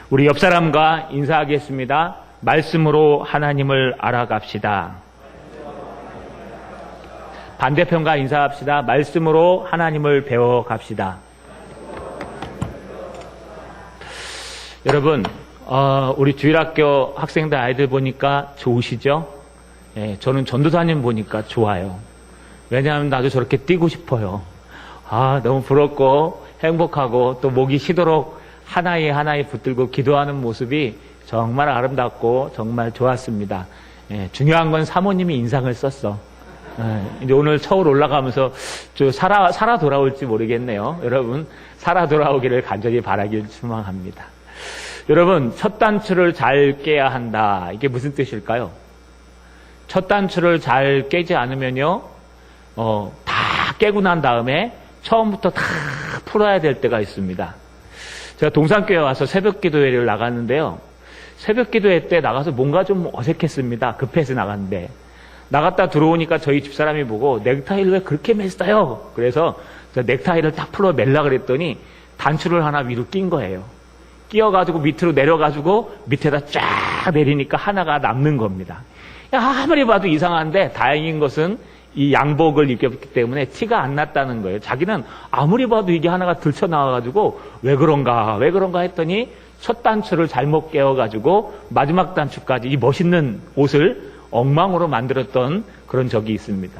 우리 옆 사람과 인사하겠습니다. 말씀으로 하나님을 알아갑시다. 반대편과 인사합시다. 말씀으로 하나님을 배워갑시다. 여러분, 우리 주일학교 학생들 아이들 보니까 좋으시죠? 예, 저는 전도사님 보니까 좋아요. 왜냐하면 나도 저렇게 뛰고 싶어요. 너무 부럽고 행복하고 또 목이 쉬도록 하나에 붙들고 기도하는 모습이 정말 아름답고 정말 좋았습니다. 예, 중요한 건 사모님이 인상을 썼어. 이제 오늘 서울 올라가면서 살아 돌아올지 모르겠네요. 여러분, 살아 돌아오기를 간절히 바라길 소망합니다. 여러분, 첫 단추를 잘 깨야 한다. 이게 무슨 뜻일까요? 첫 단추를 잘 깨지 않으면요, 다 깨고 난 다음에 처음부터 다 풀어야 될 때가 있습니다. 제가 동산교회 와서 새벽 기도회를 나갔는데요. 새벽 기도회 때 나가서 뭔가 좀 어색했습니다. 급해서 나갔는데. 나갔다 들어오니까 저희 집사람이 보고 넥타이를 왜 그렇게 맸어요? 그래서 넥타이를 딱 풀어 멜라 그랬더니 단추를 하나 위로 낀 거예요. 끼어가지고 밑으로 내려가지고 밑에다 쫙 내리니까 하나가 남는 겁니다. 아무리 봐도 이상한데 다행인 것은 이 양복을 입혔기 때문에 티가 안 났다는 거예요. 자기는 아무리 봐도 이게 하나가 들쳐나와가지고 왜 그런가 했더니 첫 단추를 잘못 깨워가지고 마지막 단추까지 이 멋있는 옷을 엉망으로 만들었던 그런 적이 있습니다.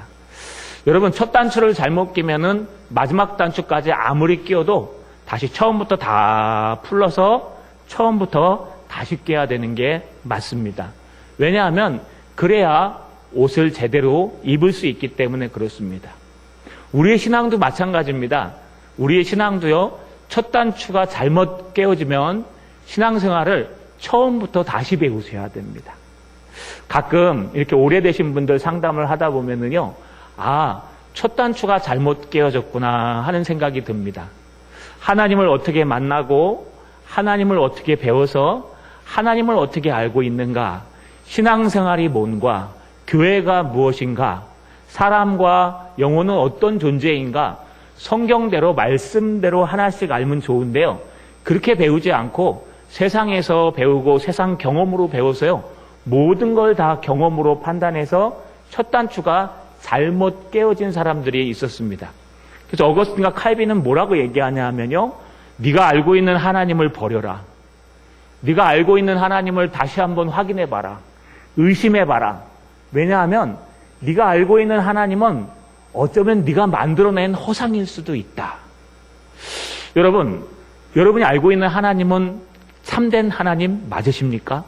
여러분, 첫 단추를 잘못 끼면은 마지막 단추까지 아무리 끼워도 다시 처음부터 다 풀러서 처음부터 다시 깨야 되는 게 맞습니다. 왜냐하면 그래야 옷을 제대로 입을 수 있기 때문에 그렇습니다. 우리의 신앙도 마찬가지입니다. 우리의 신앙도요, 첫 단추가 잘못 깨어지면 신앙생활을 처음부터 다시 배우셔야 됩니다. 가끔 이렇게 오래되신 분들 상담을 하다 보면은요, 첫 단추가 잘못 깨어졌구나 하는 생각이 듭니다. 하나님을 어떻게 만나고 하나님을 어떻게 배워서 하나님을 어떻게 알고 있는가, 신앙생활이 뭔가, 교회가 무엇인가, 사람과 영혼은 어떤 존재인가, 성경대로 말씀대로 하나씩 알면 좋은데요, 그렇게 배우지 않고 세상에서 배우고 세상 경험으로 배워서요, 모든 걸 다 경험으로 판단해서 첫 단추가 잘못 깨어진 사람들이 있었습니다. 그래서 어거스틴과 칼빈은 뭐라고 얘기하냐 하면요, 네가 알고 있는 하나님을 버려라. 네가 알고 있는 하나님을 다시 한번 확인해봐라. 의심해봐라. 왜냐하면 네가 알고 있는 하나님은 어쩌면 네가 만들어낸 허상일 수도 있다. 여러분이 알고 있는 하나님은 참된 하나님 맞으십니까?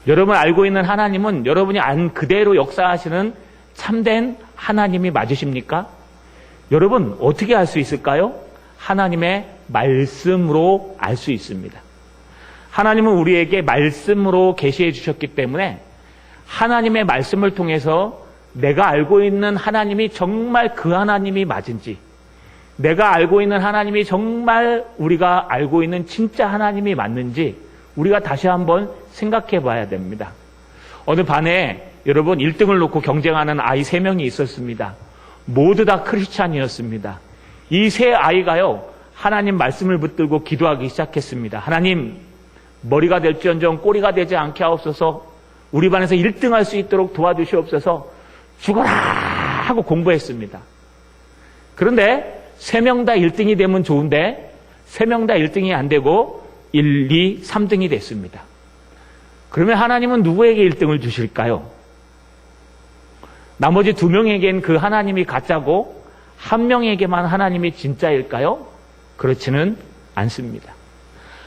여러분 알고 있는 하나님은 여러분이 안 그대로 역사하시는 참된 하나님이 맞으십니까? 여러분 어떻게 알 수 있을까요? 하나님의 말씀으로 알 수 있습니다. 하나님은 우리에게 말씀으로 계시해 주셨기 때문에 하나님의 말씀을 통해서 내가 알고 있는 하나님이 정말 그 하나님이 맞은지, 내가 알고 있는 하나님이 정말 우리가 알고 있는 진짜 하나님이 맞는지 우리가 다시 한번 생각해 봐야 됩니다. 어느 반에 여러분 1등을 놓고 경쟁하는 아이 3명이 있었습니다. 모두 다 크리스찬이었습니다. 이 세 아이가요, 하나님 말씀을 붙들고 기도하기 시작했습니다. 하나님, 머리가 될지언정 꼬리가 되지 않게 하옵소서. 우리 반에서 1등할 수 있도록 도와주시옵소서. 죽어라 하고 공부했습니다. 그런데 3명 다 1등이 되면 좋은데 3명 다 1등이 안 되고 1, 2, 3등이 됐습니다. 그러면 하나님은 누구에게 1등을 주실까요? 나머지 2명에겐 그 하나님이 가짜고 1명에게만 하나님이 진짜일까요? 그렇지는 않습니다.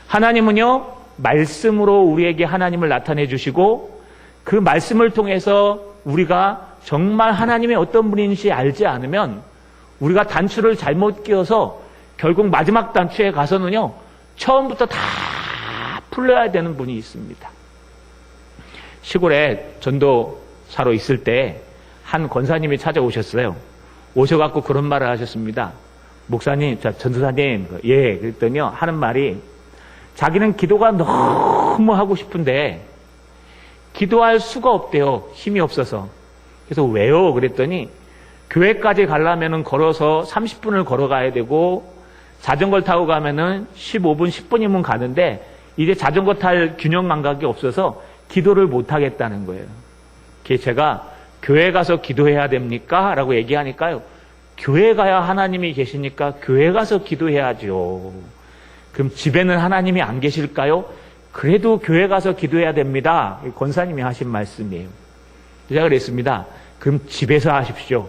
하나님은요, 말씀으로 우리에게 하나님을 나타내 주시고 그 말씀을 통해서 우리가 정말 하나님의 어떤 분인지 알지 않으면 우리가 단추를 잘못 끼워서 결국 마지막 단추에 가서는요, 처음부터 다 풀려야 되는 분이 있습니다. 시골에 전도사로 있을 때 한 권사님이 찾아오셨어요. 오셔갖고 그런 말을 하셨습니다. 목사님, 전도사님, 예, 그랬더니요, 하는 말이 자기는 기도가 너무 하고 싶은데 기도할 수가 없대요. 힘이 없어서. 그래서 왜요? 그랬더니 교회까지 가려면은 걸어서 30분을 걸어가야 되고 자전거를 타고 가면은 15분, 10분이면 가는데 이제 자전거 탈 균형 감각이 없어서 기도를 못 하겠다는 거예요. 제가 교회 가서 기도해야 됩니까? 라고 얘기하니까요. 교회 가야 하나님이 계시니까 교회 가서 기도해야죠. 그럼 집에는 하나님이 안 계실까요? 그래도 교회 가서 기도해야 됩니다. 권사님이 하신 말씀이에요. 제가 그랬습니다. 그럼 집에서 하십시오.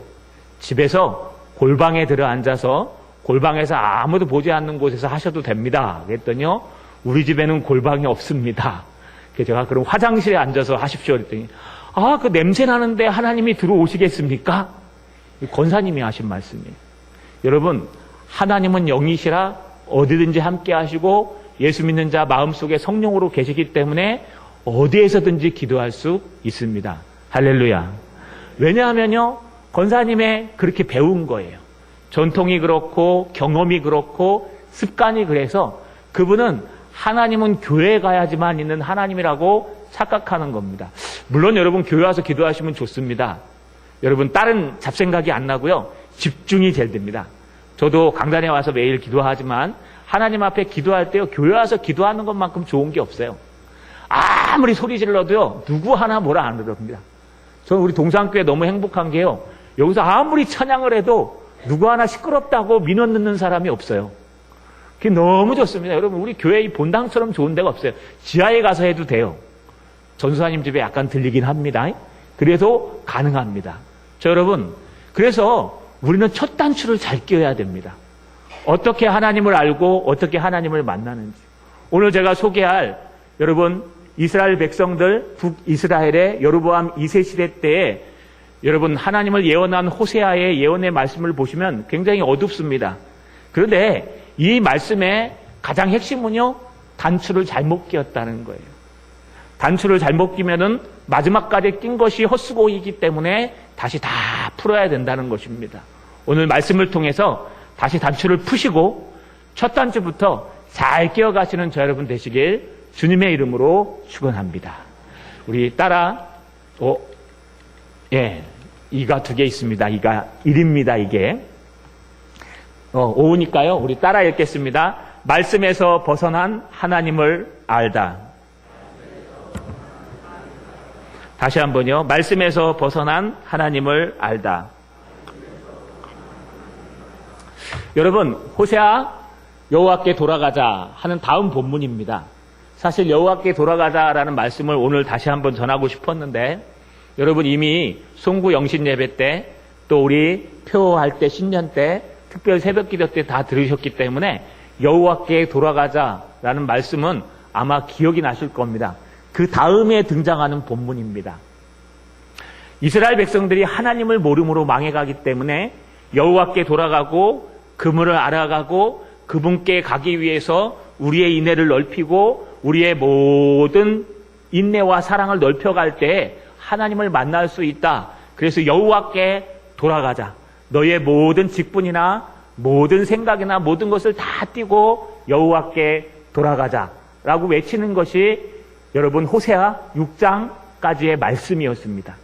집에서 골방에 들어 앉아서 골방에서 아무도 보지 않는 곳에서 하셔도 됩니다. 그랬더니요. 우리 집에는 골방이 없습니다. 그래서 제가 그럼 화장실에 앉아서 하십시오. 그랬더니 그 냄새 나는데 하나님이 들어오시겠습니까? 권사님이 하신 말씀이에요. 여러분, 하나님은 영이시라 어디든지 함께 하시고 예수 믿는 자 마음속에 성령으로 계시기 때문에 어디에서든지 기도할 수 있습니다. 할렐루야. 왜냐하면요, 권사님의 그렇게 배운 거예요. 전통이 그렇고 경험이 그렇고 습관이 그래서 그분은 하나님은 교회에 가야지만 있는 하나님이라고 착각하는 겁니다. 물론 여러분 교회 와서 기도하시면 좋습니다. 여러분 다른 잡생각이 안 나고요. 집중이 제일 됩니다. 저도 강단에 와서 매일 기도하지만 하나님 앞에 기도할 때요. 교회 와서 기도하는 것만큼 좋은 게 없어요. 아무리 소리 질러도요. 누구 하나 뭐라 안 그럽니다. 저는 우리 동산교회 너무 행복한 게요. 여기서 아무리 찬양을 해도 누구 하나 시끄럽다고 민원 넣는 사람이 없어요. 그게 너무 좋습니다. 여러분 우리 교회 이 본당처럼 좋은 데가 없어요. 지하에 가서 해도 돼요. 전수사님 집에 약간 들리긴 합니다. 그래도 가능합니다. 여러분 그래서 우리는 첫 단추를 잘 끼워야 됩니다. 어떻게 하나님을 알고 어떻게 하나님을 만나는지. 오늘 제가 소개할 여러분 이스라엘 백성들 북이스라엘의 여로보암 2세 시대 때에 여러분 하나님을 예언한 호세아의 예언의 말씀을 보시면 굉장히 어둡습니다. 그런데 이 말씀의 가장 핵심은요. 단추를 잘못 끼웠다는 거예요. 단추를 잘못 끼면은 마지막까지 낀 것이 헛수고이기 때문에 다시 다 풀어야 된다는 것입니다. 오늘 말씀을 통해서 다시 단추를 푸시고 첫 단추부터 잘 끼워가시는 저 여러분 되시길 주님의 이름으로 축원합니다. 우리 따라 이가 2개 있습니다. 이가 1입니다. 이게 5니까요. 우리 따라 읽겠습니다. 말씀에서 벗어난 하나님을 알다. 다시 한번요. 말씀에서 벗어난 하나님을 알다. 여러분 호세아 여호와께 돌아가자 하는 다음 본문입니다. 사실 여호와께 돌아가자라는 말씀을 오늘 다시 한번 전하고 싶었는데 여러분 이미 송구 영신 예배 때 또 우리 표할 때 신년 때 특별 새벽 기도 때 다 들으셨기 때문에 여호와께 돌아가자라는 말씀은 아마 기억이 나실 겁니다. 그 다음에 등장하는 본문입니다. 이스라엘 백성들이 하나님을 모름으로 망해가기 때문에 여호와께 돌아가고 그분을 알아가고 그분께 가기 위해서 우리의 인내를 넓히고 우리의 모든 인내와 사랑을 넓혀갈 때 하나님을 만날 수 있다. 그래서 여호와께 돌아가자. 너의 모든 직분이나 모든 생각이나 모든 것을 다 띄고 여호와께 돌아가자라고 외치는 것이 여러분 호세아 6장까지의 말씀이었습니다.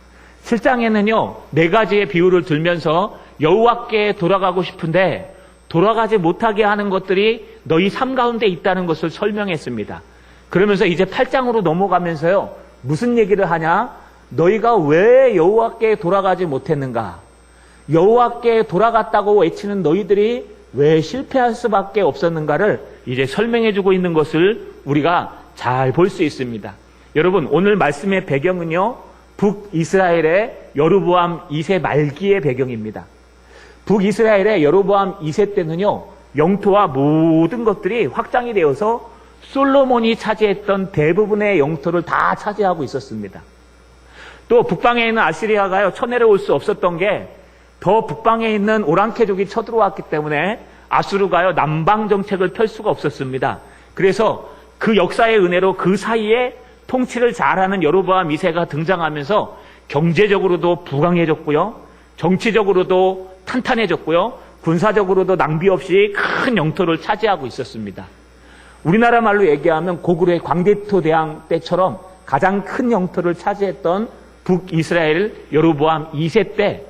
7장에는요 4가지의 비유를 들면서 여호와께 돌아가고 싶은데 돌아가지 못하게 하는 것들이 너희 삶 가운데 있다는 것을 설명했습니다. 그러면서 이제 8장으로 넘어가면서요 무슨 얘기를 하냐? 너희가 왜 여호와께 돌아가지 못했는가? 여호와께 돌아갔다고 외치는 너희들이 왜 실패할 수밖에 없었는가를 이제 설명해주고 있는 것을 우리가 잘 볼 수 있습니다. 여러분 오늘 말씀의 배경은요 북이스라엘의 여로보암 2세 말기의 배경입니다. 북이스라엘의 여로보암 2세 때는요 영토와 모든 것들이 확장이 되어서 솔로몬이 차지했던 대부분의 영토를 다 차지하고 있었습니다. 또 북방에 있는 아시리아가요 쳐내려올 수 없었던 게 더 북방에 있는 오랑캐족이 쳐들어왔기 때문에 아수르가요 남방 정책을 펼 수가 없었습니다. 그래서 그 역사의 은혜로 그 사이에 통치를 잘하는 여로보암 2세가 등장하면서 경제적으로도 부강해졌고요 정치적으로도 탄탄해졌고요 군사적으로도 낭비 없이 큰 영토를 차지하고 있었습니다. 우리나라 말로 얘기하면 고구려의 광대토 대왕 때처럼 가장 큰 영토를 차지했던 북이스라엘 여로보암 2세 때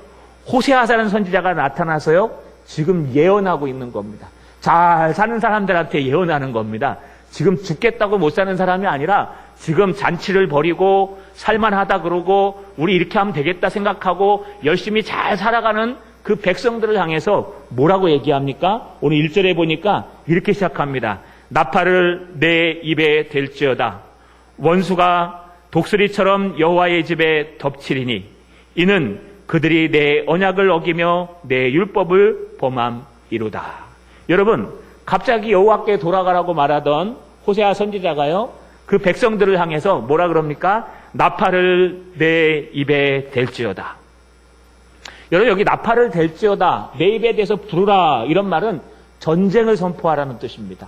호세아라는 선지자가 나타나서요 지금 예언하고 있는 겁니다. 잘 사는 사람들한테 예언하는 겁니다. 지금 죽겠다고 못 사는 사람이 아니라 지금 잔치를 벌이고 살만하다 그러고 우리 이렇게 하면 되겠다 생각하고 열심히 잘 살아가는 그 백성들을 향해서 뭐라고 얘기합니까? 오늘 1절에 보니까 이렇게 시작합니다. 나팔을 내 입에 댈지어다. 원수가 독수리처럼 여호와의 집에 덮치리니 이는 그들이 내 언약을 어기며 내 율법을 범함이로다. 여러분, 갑자기 여호와께 돌아가라고 말하던 호세아 선지자가요, 그 백성들을 향해서 뭐라 그럽니까? 나팔을 내 입에 댈지어다. 여러분, 여기 나팔을 댈지어다, 내 입에 대해서 부르라, 이런 말은 전쟁을 선포하라는 뜻입니다.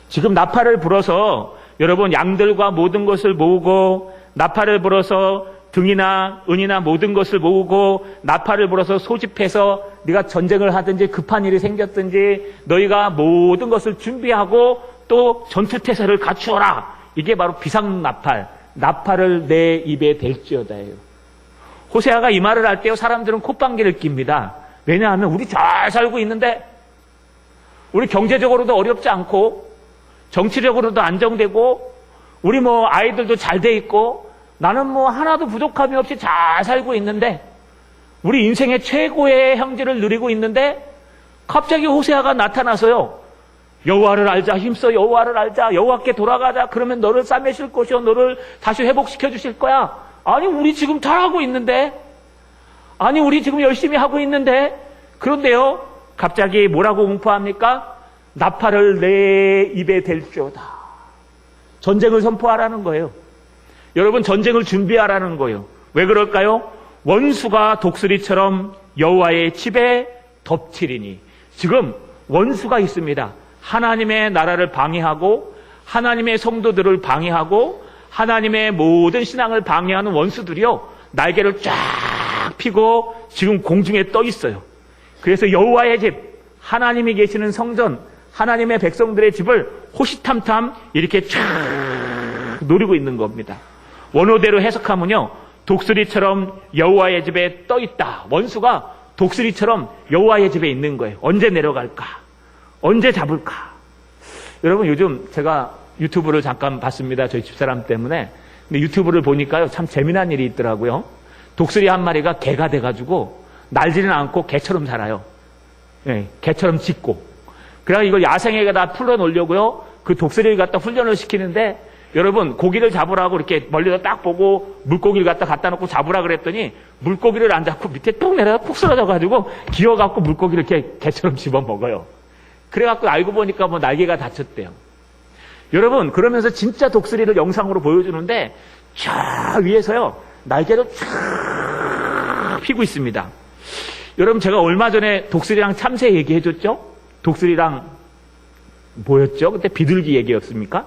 지금 나팔을 불어서 여러분 양들과 모든 것을 모으고, 나팔을 불어서 등이나 은이나 모든 것을 모으고, 나팔을 불어서 소집해서 네가 전쟁을 하든지 급한 일이 생겼든지 너희가 모든 것을 준비하고 또 전투태세를 갖추어라. 이게 바로 비상나팔, 나팔을 내 입에 댈지어다예요. 호세아가 이 말을 할 때요, 사람들은 콧방귀를 낍니다. 왜냐하면 우리 잘 살고 있는데, 우리 경제적으로도 어렵지 않고 정치적으로도 안정되고 우리 뭐 아이들도 잘 돼 있고 나는 뭐 하나도 부족함이 없이 잘 살고 있는데, 우리 인생의 최고의 형제를 누리고 있는데 갑자기 호세아가 나타나서요, 여호와를 알자, 힘써 여호와를 알자, 여호와께 돌아가자, 그러면 너를 싸매실 것이요 너를 다시 회복시켜 주실 거야. 아니 우리 지금 잘하고 있는데, 아니 우리 지금 열심히 하고 있는데, 그런데요 갑자기 뭐라고 공포합니까? 나팔을 내 입에 댈지어다. 전쟁을 선포하라는 거예요. 여러분, 전쟁을 준비하라는 거예요. 왜 그럴까요? 원수가 독수리처럼 여호와의 집에 덮치리니. 지금 원수가 있습니다. 하나님의 나라를 방해하고 하나님의 성도들을 방해하고 하나님의 모든 신앙을 방해하는 원수들이요, 날개를 쫙 펴고 지금 공중에 떠 있어요. 그래서 여호와의 집, 하나님이 계시는 성전, 하나님의 백성들의 집을 호시탐탐 이렇게 쫙 노리고 있는 겁니다. 원어대로 해석하면요, 독수리처럼 여호와의 집에 떠 있다. 원수가 독수리처럼 여호와의 집에 있는 거예요. 언제 내려갈까? 언제 잡을까? 여러분, 요즘 제가 유튜브를 잠깐 봤습니다. 저희 집사람 때문에. 근데 유튜브를 보니까요, 참 재미난 일이 있더라고요. 독수리 한 마리가 개가 돼가지고 날지는 않고 개처럼 살아요. 네, 개처럼 짖고. 그래서 이걸 야생에다 다 풀어놓으려고요, 그 독수리를 갖다 훈련을 시키는데, 여러분, 고기를 잡으라고 이렇게 멀리서 딱 보고 물고기를 갖다 놓고 잡으라 그랬더니 물고기를 안 잡고 밑에 뚝 내려가 푹 쓰러져가지고 기어갖고 물고기를 이렇게 개처럼 집어먹어요. 그래갖고 알고 보니까 뭐 날개가 다쳤대요. 여러분, 그러면서 진짜 독수리를 영상으로 보여주는데 저 위에서요 날개를 쫙 펴고 있습니다. 여러분, 제가 얼마 전에 독수리랑 참새 얘기해줬죠? 독수리랑 뭐였죠? 그때 비둘기 얘기였습니까?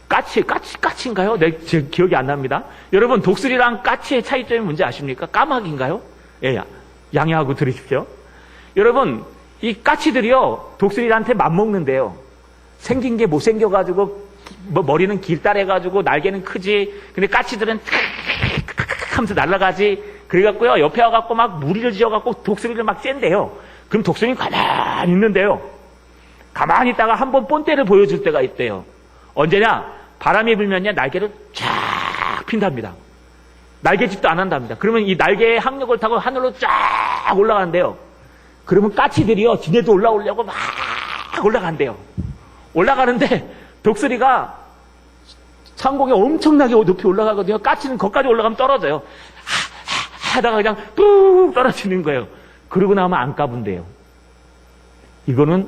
까치인가요? 제 기억이 안 납니다. 여러분, 독수리랑 까치의 차이점이 뭔지 아십니까? 까마귀인가요? 예, 양해하고 들으십시오. 여러분, 이 까치들이요, 독수리한테 맞먹는데요. 생긴 게 못생겨가지고, 뭐 머리는 길다래가지고, 날개는 크지. 근데 까치들은 하면서 날아가지. 그래갖고요, 옆에 와갖고 막 무리를 지어갖고 독수리를 막 쨘대요. 그럼 독수리는 가만히 있는데요. 가만히 있다가 한번 본때를 보여줄 때가 있대요. 언제냐? 바람이 불면요, 날개를 쫙 핀답니다. 날개짓도 안 한답니다. 그러면 이 날개의 항력을 타고 하늘로 쫙 올라간대요. 그러면 까치들이요, 지네도 올라오려고 막 올라간대요. 올라가는데 독수리가 창공에 엄청나게 높이 올라가거든요. 까치는 거기까지 올라가면 떨어져요. 하다가 그냥 뚝 떨어지는 거예요. 그러고 나면 안 까분대요. 이거는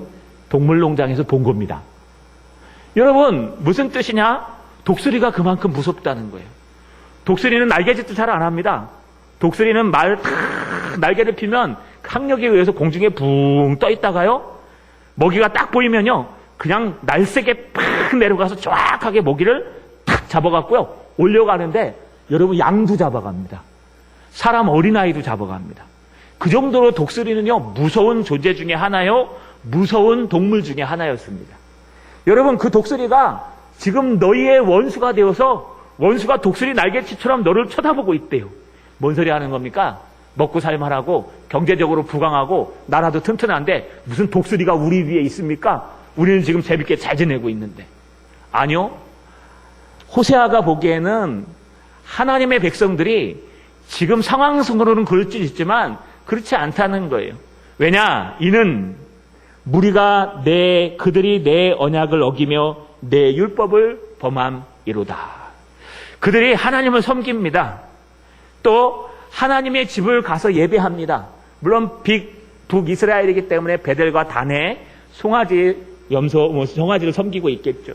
동물농장에서 본 겁니다. 여러분, 무슨 뜻이냐? 독수리가 그만큼 무섭다는 거예요. 독수리는 날개짓도 잘 안 합니다. 독수리는 날개를 피면 항력에 의해서 공중에 붕 떠 있다가요, 먹이가 딱 보이면요, 그냥 날쌔게 팍 내려가서 정확하게 먹이를 탁 잡아갖고요, 올려가는데, 여러분, 양도 잡아갑니다. 사람 어린아이도 잡아갑니다. 그 정도로 독수리는요, 무서운 존재 중에 하나요, 무서운 동물 중에 하나였습니다. 여러분, 그 독수리가 지금 너희의 원수가 되어서 원수가 독수리 날개치처럼 너를 쳐다보고 있대요. 뭔 소리 하는 겁니까? 먹고 살만하고 경제적으로 부강하고 나라도 튼튼한데 무슨 독수리가 우리 위에 있습니까? 우리는 지금 재밌게 잘 지내고 있는데. 아니요. 호세아가 보기에는 하나님의 백성들이 지금 상황상으로는 그럴 수 있지만 그렇지 않다는 거예요. 왜냐? 이는 무리가 그들이 내 언약을 어기며 내 율법을 범함이로다. 그들이 하나님을 섬깁니다. 또 하나님의 집을 가서 예배합니다. 물론 북이스라엘이기 때문에 베델과 단에 송아지를 섬기고 있겠죠.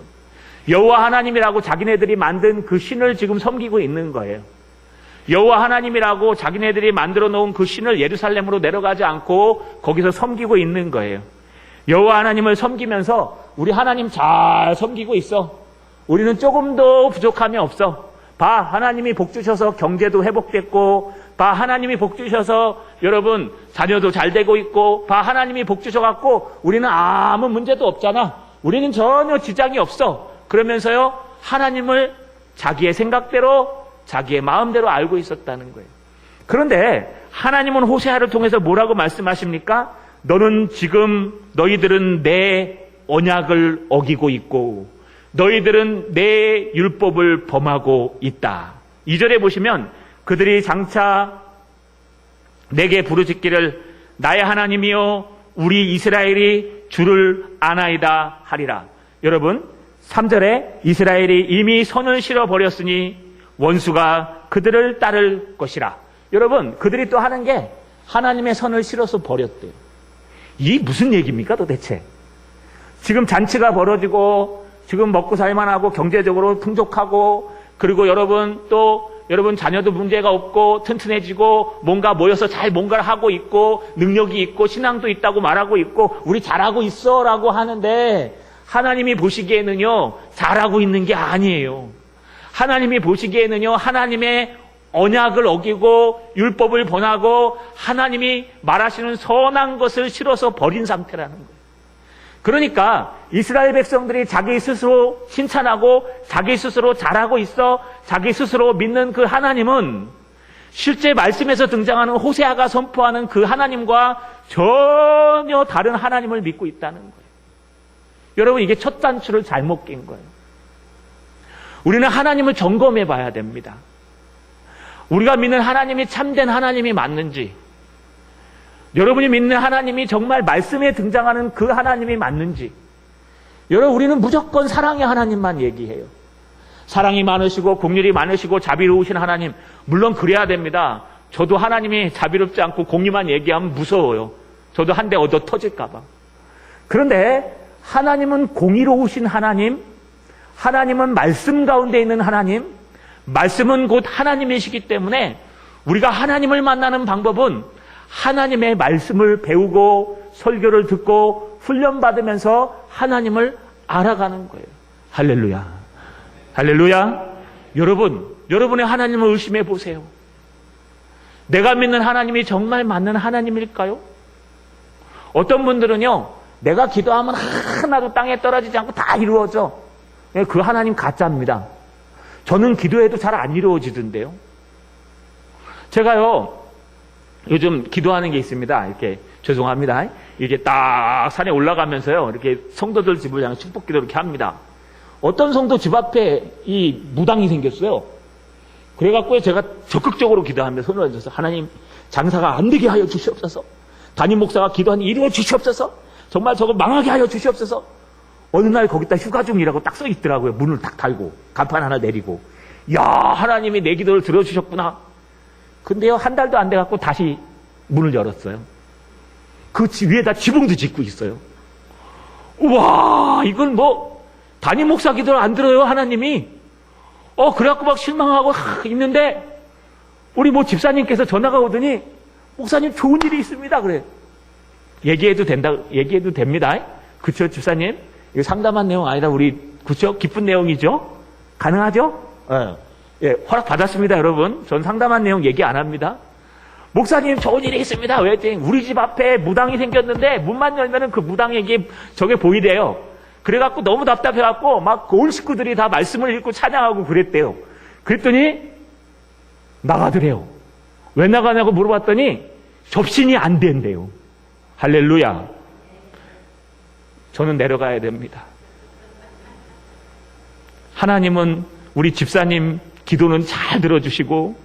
여호와 하나님이라고 자기네들이 만든 그 신을 지금 섬기고 있는 거예요. 여호와 하나님이라고 자기네들이 만들어 놓은 그 신을 예루살렘으로 내려가지 않고 거기서 섬기고 있는 거예요. 여호와 하나님을 섬기면서 우리 하나님 잘 섬기고 있어. 우리는 조금도 부족함이 없어. 봐, 하나님이 복 주셔서 경제도 회복됐고, 봐, 하나님이 복 주셔서 여러분 자녀도 잘 되고 있고, 봐, 하나님이 복 주셔갖고 우리는 아무 문제도 없잖아. 우리는 전혀 지장이 없어. 그러면서요, 하나님을 자기의 생각대로, 자기의 마음대로 알고 있었다는 거예요. 그런데 하나님은 호세아를 통해서 뭐라고 말씀하십니까? 너희들은 내 언약을 어기고 있고, 너희들은 내 율법을 범하고 있다. 2절에 보시면 그들이 장차 내게 부르짖기를 나의 하나님이여 우리 이스라엘이 주를 아나이다 하리라. 여러분, 3절에 이스라엘이 이미 선을 실어버렸으니 원수가 그들을 따를 것이라. 여러분, 그들이 또 하는 게 하나님의 선을 실어서 버렸대요. 이 무슨 얘기입니까 도대체? 지금 잔치가 벌어지고 지금 먹고 살만하고 경제적으로 풍족하고, 그리고 여러분 자녀도 문제가 없고 튼튼해지고 뭔가 모여서 잘 뭔가를 하고 있고 능력이 있고 신앙도 있다고 말하고 있고 우리 잘하고 있어라고 하는데, 하나님이 보시기에는요 잘하고 있는 게 아니에요. 하나님이 보시기에는요 하나님의 언약을 어기고 율법을 범하고 하나님이 말하시는 선한 것을 실어서 버린 상태라는 거예요. 그러니까 이스라엘 백성들이 자기 스스로 칭찬하고 자기 스스로 잘하고 있어, 자기 스스로 믿는 그 하나님은 실제 말씀에서 등장하는 호세아가 선포하는 그 하나님과 전혀 다른 하나님을 믿고 있다는 거예요. 여러분, 이게 첫 단추를 잘못 낀 거예요. 우리는 하나님을 점검해 봐야 됩니다. 우리가 믿는 하나님이 참된 하나님이 맞는지, 여러분이 믿는 하나님이 정말 말씀에 등장하는 그 하나님이 맞는지. 여러분, 우리는 무조건 사랑의 하나님만 얘기해요. 사랑이 많으시고 긍휼이 많으시고 자비로우신 하나님, 물론 그래야 됩니다. 저도 하나님이 자비롭지 않고 공의만 얘기하면 무서워요. 저도 한 대 얻어 터질까 봐. 그런데 하나님은 공의로우신 하나님, 하나님은 말씀 가운데 있는 하나님, 말씀은 곧 하나님이시기 때문에 우리가 하나님을 만나는 방법은 하나님의 말씀을 배우고 설교를 듣고 훈련받으면서 하나님을 알아가는 거예요. 할렐루야. 할렐루야. 여러분의 하나님을 의심해 보세요. 내가 믿는 하나님이 정말 맞는 하나님일까요? 어떤 분들은요, 내가 기도하면 하나도 땅에 떨어지지 않고 다 이루어져. 그 하나님 가짜입니다. 저는 기도해도 잘 안 이루어지던데요. 제가요, 요즘 기도하는 게 있습니다. 이렇게, 죄송합니다. 이렇게 딱 산에 올라가면서요, 이렇게 성도들 집을 향해 축복 기도 이렇게 합니다. 어떤 성도 집 앞에 이 무당이 생겼어요. 그래갖고 제가 적극적으로 기도하며 손을 얹어서 하나님, 장사가 안 되게 하여 주시옵소서. 담임 목사가 기도하니 이루어 주시옵소서. 정말 저거 망하게 하여 주시옵소서. 어느 날 거기다 휴가 중이라고 딱 써 있더라고요. 문을 딱 달고 간판 하나 내리고. 야, 하나님이 내 기도를 들어주셨구나. 근데요, 한 달도 안 돼갖고 다시 문을 열었어요. 그 위에다 지붕도 짓고 있어요. 우와, 이건 뭐 담임 목사 기도를 안 들어요, 하나님이. 그래갖고 막 실망하고 있는데 우리 뭐 집사님께서 전화가 오더니 목사님 좋은 일이 있습니다. 그래. 얘기해도 됩니다. 그쵸, 집사님? 이거 상담한 내용 아니라 그쵸? 기쁜 내용이죠? 가능하죠? 예, 허락 받았습니다, 여러분. 전 상담한 내용 얘기 안 합니다. 목사님, 좋은 일이 있습니다. 왜? 우리 집 앞에 무당이 생겼는데, 문만 열면은 그 무당에게 저게 보이대요. 그래갖고 너무 답답해갖고, 막 온 식구들이 다 말씀을 읽고 찬양하고 그랬대요. 그랬더니, 나가더래요. 왜 나가냐고 물어봤더니, 접신이 안 된대요. 할렐루야. 저는 내려가야 됩니다. 하나님은 우리 집사님 기도는 잘 들어주시고,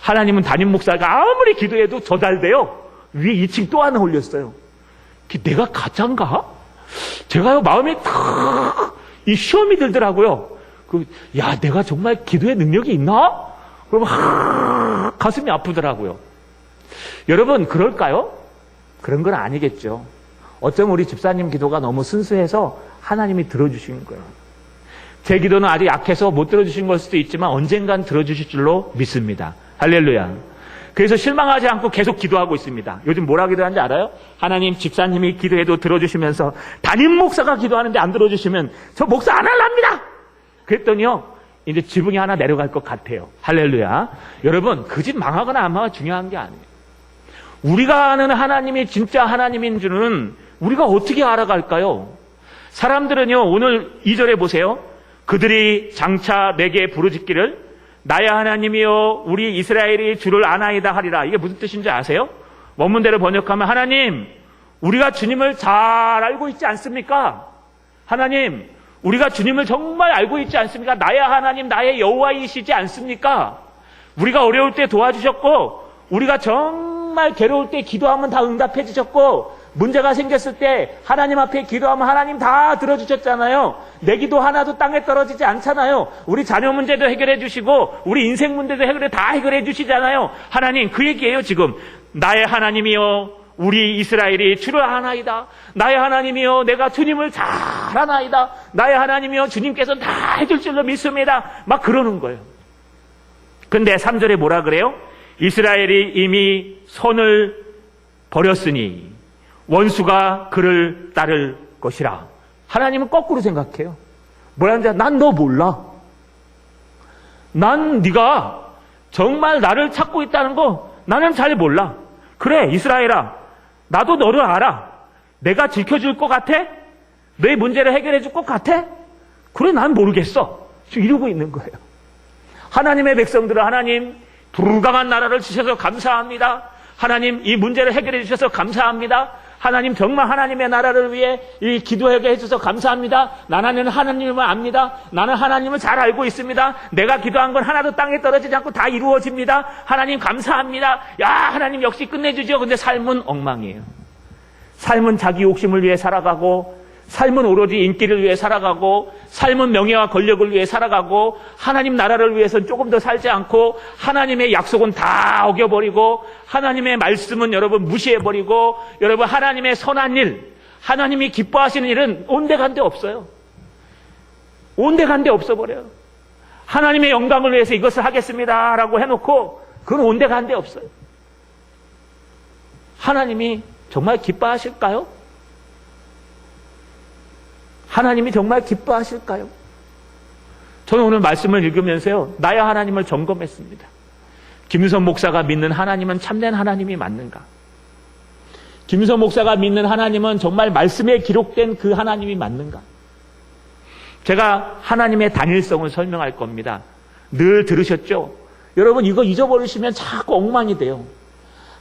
하나님은 담임 목사가 아무리 기도해도 저 잘 돼요. 위에 2층 또 하나 올렸어요. 내가 가짜인가? 제가요, 마음에 이 시험이 들더라고요. 야, 내가 정말 기도의 능력이 있나? 그러면 가슴이 아프더라고요. 여러분, 그럴까요? 그런 건 아니겠죠. 어쩌면 우리 집사님 기도가 너무 순수해서 하나님이 들어주신 거예요. 제 기도는 아직 약해서 못 들어주신 걸 수도 있지만 언젠간 들어주실 줄로 믿습니다. 할렐루야. 그래서 실망하지 않고 계속 기도하고 있습니다. 요즘 뭐라 기도하는지 알아요? 하나님, 집사님이 기도해도 들어주시면서 담임 목사가 기도하는데 안 들어주시면 저 목사 안 할랍니다. 그랬더니요, 이제 지붕이 하나 내려갈 것 같아요. 할렐루야. 여러분, 그 집 망하거나 안 망하거나 중요한 게 아니에요. 우리가 아는 하나님이 진짜 하나님인 줄은 우리가 어떻게 알아갈까요? 사람들은요, 오늘 2절에 보세요. 그들이 장차 내게 부르짖기를 나의 하나님이여 우리 이스라엘이 주를 아나이다 하리라. 이게 무슨 뜻인지 아세요? 원문대로 번역하면, 하나님, 우리가 주님을 잘 알고 있지 않습니까? 하나님, 우리가 주님을 정말 알고 있지 않습니까? 나의 하나님, 나의 여호와이시지 않습니까? 우리가 어려울 때 도와주셨고, 우리가 정말 괴로울 때 기도하면 다 응답해 주셨고, 문제가 생겼을 때 하나님 앞에 기도하면 하나님 다 들어주셨잖아요. 내 기도 하나도 땅에 떨어지지 않잖아요. 우리 자녀 문제도 해결해 주시고 우리 인생 문제도 다 해결해 주시잖아요. 하나님, 그 얘기예요. 지금 나의 하나님이여 우리 이스라엘이 주를 아나이다. 나의 하나님이여 내가 주님을 잘 아나이다. 나의 하나님이여 주님께서 다 해줄 줄로 믿습니다. 막 그러는 거예요. 근데 3절에 뭐라 그래요? 이스라엘이 이미 선을 버렸으니 원수가 그를 따를 것이라. 하나님은 거꾸로 생각해요. 뭐라는지, 난 너 몰라. 난 네가 정말 나를 찾고 있다는 거 나는 잘 몰라. 그래, 이스라엘아, 나도 너를 알아. 내가 지켜줄 것 같아? 내 문제를 해결해 줄 것 같아? 그래, 난 모르겠어. 지금 이러고 있는 거예요. 하나님의 백성들은, 하나님, 불강한 나라를 주셔서 감사합니다. 하나님, 이 문제를 해결해 주셔서 감사합니다. 하나님, 정말 하나님의 나라를 위해 이 기도하게 해주셔서 감사합니다. 나는 하나님을 압니다. 나는 하나님을 잘 알고 있습니다. 내가 기도한 건 하나도 땅에 떨어지지 않고 다 이루어집니다. 하나님 감사합니다. 야, 하나님 역시 끝내주죠. 근데 삶은 엉망이에요. 삶은 자기 욕심을 위해 살아가고, 삶은 오로지 인기를 위해 살아가고, 삶은 명예와 권력을 위해 살아가고, 하나님 나라를 위해서는 조금 더 살지 않고, 하나님의 약속은 다 어겨버리고, 하나님의 말씀은 여러분 무시해버리고, 여러분 하나님의 선한 일, 하나님이 기뻐하시는 일은 온데간데 없어요. 온데간데 없어버려요. 하나님의 영광을 위해서 이것을 하겠습니다 라고 해놓고 그건 온데간데 없어요. 하나님이 정말 기뻐하실까요? 하나님이 정말 기뻐하실까요? 저는 오늘 말씀을 읽으면서요, 나의 하나님을 점검했습니다. 김유선 목사가 믿는 하나님은 참된 하나님이 맞는가? 김유선 목사가 믿는 하나님은 정말 말씀에 기록된 그 하나님이 맞는가? 제가 하나님의 단일성을 설명할 겁니다. 늘 들으셨죠? 여러분, 이거 잊어버리시면 자꾸 엉망이 돼요.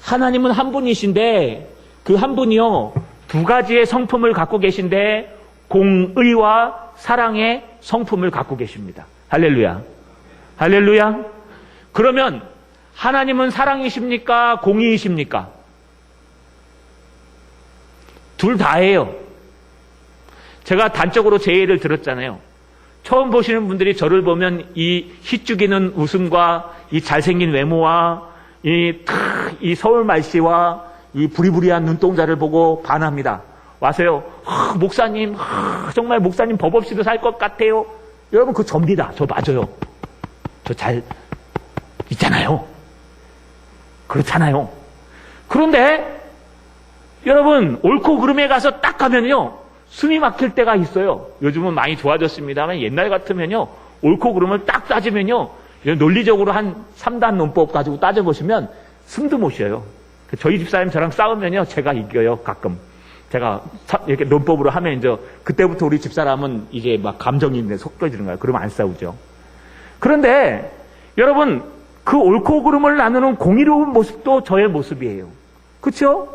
하나님은 한 분이신데 그 한 분이요, 두 가지의 성품을 갖고 계신데 공의와 사랑의 성품을 갖고 계십니다. 할렐루야. 할렐루야. 그러면 하나님은 사랑이십니까? 공의이십니까? 둘 다예요. 제가 단적으로 제 예를 들었잖아요. 처음 보시는 분들이 저를 보면 이 희죽이는 웃음과 이 잘생긴 외모와 이 서울 말씨와 이 부리부리한 눈동자를 보고 반합니다. 와서요, 목사님, 정말 목사님 법 없이도 살 것 같아요. 여러분, 그거 접니다. 저 맞아요. 저 잘 있잖아요. 그렇잖아요. 그런데 여러분, 옳고 그름에 가서 딱 가면요, 숨이 막힐 때가 있어요. 요즘은 많이 좋아졌습니다만 옛날 같으면요, 옳고 그름을 딱 따지면요, 논리적으로 한 3단 논법 가지고 따져보시면 숨도 못 쉬어요. 저희 집사님 저랑 싸우면요, 제가 이겨요, 가끔. 제가 이렇게 논법으로 하면 이제 그때부터 우리 집사람은 이제 막 감정이 있는데 섞여지는 거예요. 그러면 안 싸우죠. 그런데 여러분, 그 옳고 그름을 나누는 공의로운 모습도 저의 모습이에요. 그렇죠?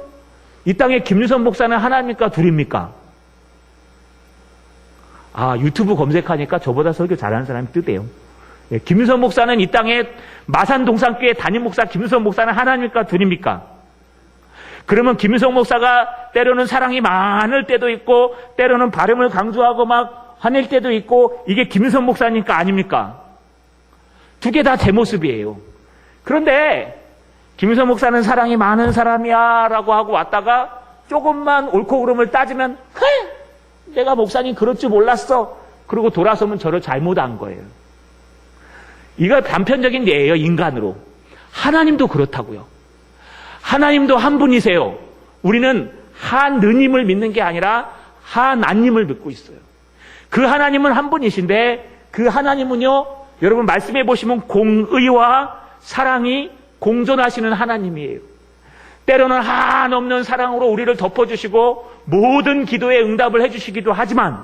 이 땅에 김유선 목사는 하나입니까? 둘입니까? 유튜브 검색하니까 저보다 설교 잘하는 사람이 뜨대요. 예, 김윤선 목사는 이 땅에 마산 동산교회 담임 목사 김윤선 목사는 하나님입니까? 둘입니까? 그러면 김윤선 목사가 때로는 사랑이 많을 때도 있고 때로는 발음을 강조하고 막 화낼 때도 있고 이게 김윤선 목사니까 아닙니까? 두 개 다 제 모습이에요. 그런데 김윤선 목사는 사랑이 많은 사람이야 라고 하고 왔다가 조금만 옳고 그름을 따지면 내가 목사님 그럴 줄 몰랐어. 그리고 돌아서면 저를 잘못한 거예요. 이거 단편적인 예예요. 인간으로. 하나님도 그렇다고요. 하나님도 한 분이세요. 우리는 하느님을 믿는 게 아니라 하나님을 믿고 있어요. 그 하나님은 한 분이신데 그 하나님은요, 여러분 말씀해 보시면 공의와 사랑이 공존하시는 하나님이에요. 때로는 한없는 사랑으로 우리를 덮어주시고 모든 기도에 응답을 해주시기도 하지만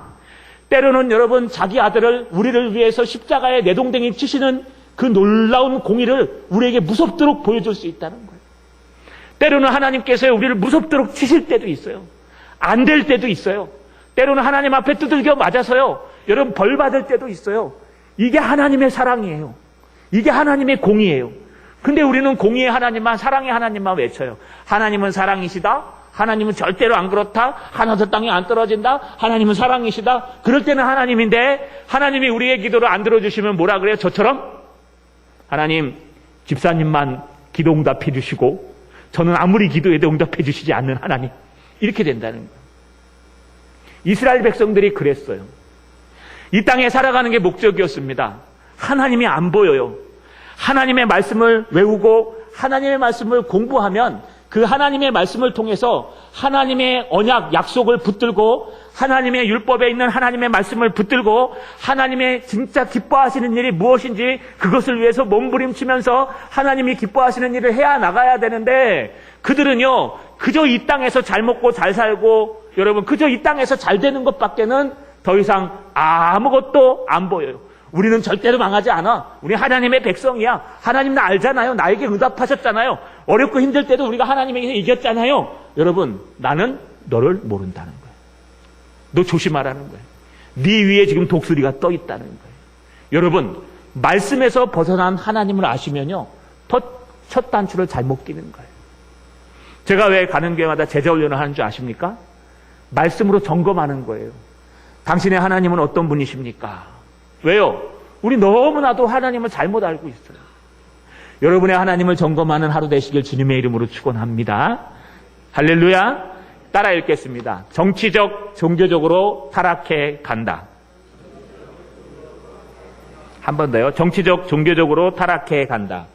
때로는 여러분 자기 아들을 우리를 위해서 십자가에 내동댕이 치시는 그 놀라운 공의를 우리에게 무섭도록 보여줄 수 있다는 거예요. 때로는 하나님께서 우리를 무섭도록 치실 때도 있어요. 안 될 때도 있어요. 때로는 하나님 앞에 두들겨 맞아서요, 여러분 벌 받을 때도 있어요. 이게 하나님의 사랑이에요. 이게 하나님의 공의예요. 근데 우리는 공의의 하나님만, 사랑의 하나님만 외쳐요. 하나님은 사랑이시다. 하나님은 절대로 안 그렇다. 하나도 땅에 안 떨어진다. 하나님은 사랑이시다. 그럴 때는 하나님인데 하나님이 우리의 기도를 안 들어주시면 뭐라 그래요? 저처럼 하나님 집사님만 기도 응답해 주시고 저는 아무리 기도해도 응답해 주시지 않는 하나님. 이렇게 된다는 거예요. 이스라엘 백성들이 그랬어요. 이 땅에 살아가는 게 목적이었습니다. 하나님이 안 보여요. 하나님의 말씀을 외우고 하나님의 말씀을 공부하면 그 하나님의 말씀을 통해서 하나님의 언약, 약속을 붙들고 하나님의 율법에 있는 하나님의 말씀을 붙들고 하나님의 진짜 기뻐하시는 일이 무엇인지 그것을 위해서 몸부림치면서 하나님이 기뻐하시는 일을 해야 나가야 되는데 그들은요, 그저 이 땅에서 잘 먹고 잘 살고 여러분 그저 이 땅에서 잘 되는 것밖에는 더 이상 아무것도 안 보여요. 우리는 절대로 망하지 않아. 우리 하나님의 백성이야. 하나님 나 알잖아요. 나에게 응답하셨잖아요. 어렵고 힘들 때도 우리가 하나님에게 이겼잖아요. 여러분, 나는 너를 모른다는 거예요. 너 조심하라는 거예요. 네 위에 지금 독수리가 떠 있다는 거예요. 여러분, 말씀에서 벗어난 하나님을 아시면요, 첫 단추를 잘못 끼는 거예요. 제가 왜 가는 교회마다 제자훈련을 하는 줄 아십니까? 말씀으로 점검하는 거예요. 당신의 하나님은 어떤 분이십니까? 왜요? 우리 너무나도 하나님을 잘못 알고 있어요. 여러분의 하나님을 점검하는 하루 되시길 주님의 이름으로 축원합니다. 할렐루야. 따라 읽겠습니다. 정치적, 종교적으로 타락해 간다. 한 번 더요. 정치적, 종교적으로 타락해 간다.